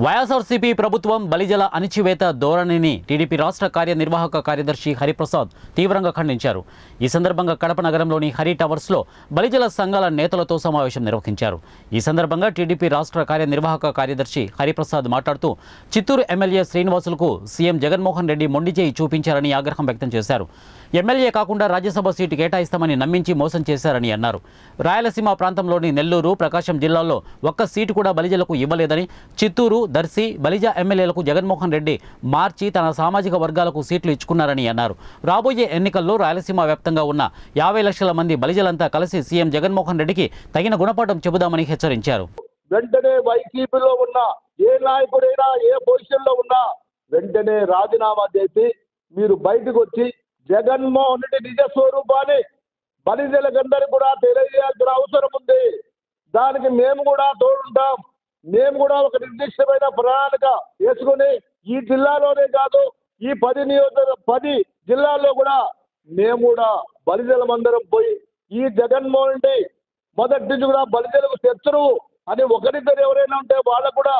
వైఎస్ఆర్సీపీ ప్రభుత్వం బలిజల అణిచివేత ధోరణిని టీడీపీ రాష్ట్ర కార్యనిర్వాహక కార్యదర్శి హరిప్రసాద్ తీవ్రంగా ఖండించారు. ఈ సందర్భంగా కడప నగరంలోని హరి టవర్స్లో బలిజల సంఘాల నేతలతో సమావేశం నిర్వహించారు. ఈ సందర్భంగా టీడీపీ రాష్ట్ర కార్యనిర్వాహక కార్యదర్శి హరిప్రసాద్ మాట్లాడుతూ చిత్తూరు ఎమ్మెల్యే శ్రీనివాసులకు సీఎం జగన్మోహన్ రెడ్డి మొండి చేయి చూపించారని ఆగ్రహం వ్యక్తం చేశారు. ఎమ్మెల్యే కాకుండా రాజ్యసభ సీటు కేటాయిస్తామని నమ్మించి మోసం చేశారని అన్నారు. రాయలసీమ ప్రాంతంలోని నెల్లూరు, ప్రకాశం జిల్లాల్లో ఒక్క సీటు కూడా బలిజలకు ఇవ్వలేదని, చిత్తూరు, దర్శి, బలిజ ఎమ్మెల్యేలకు జగన్మోహన్ రెడ్డి మార్చి తన సామాజిక వర్గాలకు సీట్లు ఇచ్చుకున్నారని అన్నారు. రాబోయే ఎన్నికల్లో రాయలసీమ వ్యాప్తంగా ఉన్న 50 లక్షల మంది బలిజలంతా కలిసి సీఎం జగన్మోహన్ రెడ్డికి తగిన గుణపాఠం చెబుదామని హెచ్చరించారు. వెంటనే వైసీపీలో ఉన్న ఏ నాయకుడైనా ఏ పొజిషన్లో ఉన్నా వెంటనే రాజీనామా చేసి మీరు బయటకు వచ్చి జగన్మోహన్ రెడ్డి నిజ స్వరూపాన్ని బలిజలందరికీ కూడా తెలియజేయాల్సిన అవసరం ఉంది. దానికి మేము కూడా తోడుంటాం. మేము కూడా ఒక నిర్దిష్టమైన ప్రణాళిక వేసుకుని ఈ జిల్లాలోనే కాదు, ఈ 10 జిల్లాల్లో కూడా మేము కూడా బలిజలమందరం పోయి ఈ జగన్మోహన్ రెడ్డి మొదటి నుంచి కూడా బలిజలకు శత్రువు అని ఒకరిద్దరు ఎవరైనా ఉంటే వాళ్ళకు కూడా